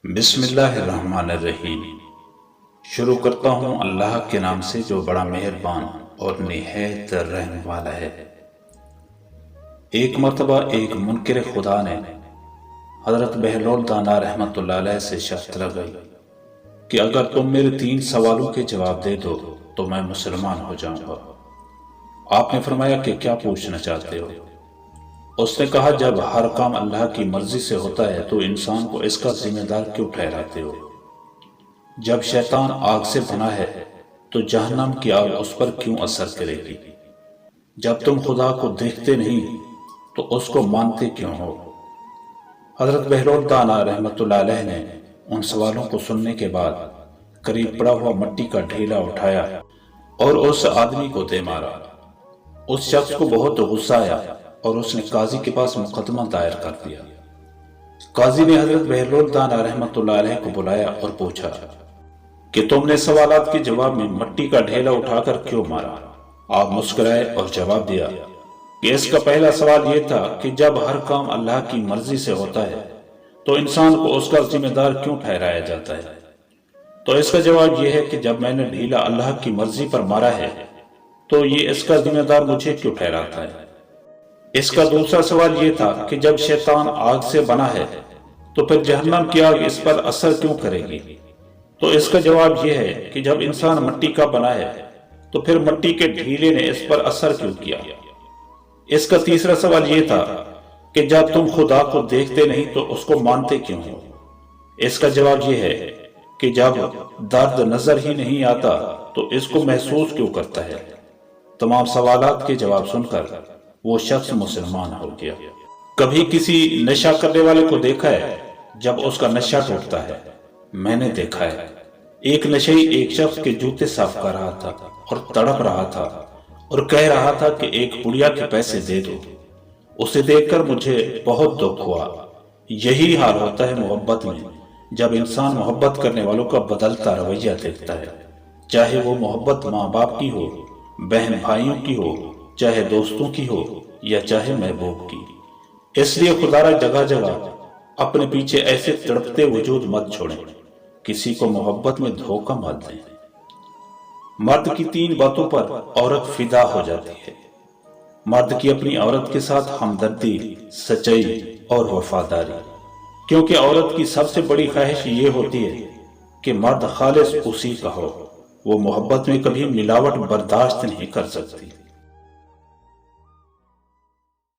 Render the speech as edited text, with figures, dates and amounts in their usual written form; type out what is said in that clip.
بسم اللہ الرحمن الرحیم۔ شروع کرتا ہوں اللہ کے نام سے جو بڑا مہربان اور نہایت رحم والا ہے۔ ایک مرتبہ ایک منکر خدا نے حضرت بہلول دانا رحمت اللہ علیہ سے شرط لگائی کہ اگر تم میرے 3 سوالوں کے جواب دے دو تو میں مسلمان ہو جاؤں گا۔ آپ نے فرمایا کہ کیا پوچھنا چاہتے ہو؟ اس نے کہا جب ہر کام اللہ کی مرضی سے ہوتا ہے تو انسان کو اس کا ذمہ دار کیوں ٹھہراتے ہو؟ جب شیطان آگ سے بنا ہے تو جہنم کی آگ اس پر کیوں اثر کرے گی؟ جب تم خدا کو دیکھتے نہیں تو اس کو مانتے کیوں ہو؟ حضرت بہلول دانا رحمت اللہ علیہ نے ان سوالوں کو سننے کے بعد قریب پڑا ہوا مٹی کا ڈھیلا اٹھایا اور اس آدمی کو دے مارا۔ اس شخص کو بہت غصہ آیا اور اس نے قاضی کے پاس مقدمہ دائر کر دیا۔ قاضی نے حضرت بہلول دانا رحمت اللہ علیہ کو بلایا اور پوچھا کہ تم نے سوالات کے جواب میں مٹی کا ڈھیلا اٹھا کر کیوں مارا؟ آپ مسکرائے اور جواب دیا کہ اس کا پہلا سوال یہ تھا کہ جب ہر کام اللہ کی مرضی سے ہوتا ہے تو انسان کو اس کا ذمہ دار کیوں ٹھہرایا جاتا ہے؟ تو اس کا جواب یہ ہے کہ جب میں نے ڈھیلا اللہ کی مرضی پر مارا ہے تو یہ اس کا ذمہ دار مجھے کیوں ٹھہراتا ہے؟ اس کا دوسرا سوال یہ تھا کہ جب شیطان آگ سے بنا ہے تو پھر جہنم کی آگ اس پر اثر کیوں کرے گی؟ تو اس کا جواب یہ ہے کہ جب انسان مٹی کا بنا ہے تو پھر مٹی کے ڈھیلے نے اس پر اثر کیوں کیا؟ اس کا تیسرا سوال یہ تھا کہ جب تم خدا کو دیکھتے نہیں تو اس کو مانتے کیوں ہو؟ اس کا جواب یہ ہے کہ جب درد نظر ہی نہیں آتا تو اس کو محسوس کیوں کرتا ہے؟ تمام سوالات کے جواب سن کر وہ شخص مسلمان ہو گیا۔ کبھی کسی نشہ کرنے والے کو دیکھا ہے جب اس کا نشہ ٹوٹتا ہے؟ میں نے دیکھا ہے۔ ایک نشئی ایک شخص کے جوتے صاف کر رہا تھا اور تڑپ رہا تھا اور کہہ رہا تھا کہ ایک پڑیا کے پیسے دے دو۔ اسے دیکھ کر مجھے بہت دکھ ہوا۔ یہی حال ہوتا ہے محبت میں جب انسان محبت کرنے والوں کا بدلتا رویہ دیکھتا ہے، چاہے وہ محبت ماں باپ کی ہو، بہن بھائیوں کی ہو، چاہے دوستوں کی ہو یا چاہے محبوب کی۔ اس لیے خدا را جگہ جگہ اپنے پیچھے ایسے تڑپتے وجود مت چھوڑیں، کسی کو محبت میں دھوکہ مت دیں۔ مرد کی 3 باتوں پر عورت فدا ہو جاتی ہے۔ مرد کی اپنی عورت کے ساتھ ہمدردی، سچائی اور وفاداری، کیونکہ عورت کی سب سے بڑی خواہش یہ ہوتی ہے کہ مرد خالص اسی کا ہو۔ وہ محبت میں کبھی ملاوٹ برداشت نہیں کر سکتی۔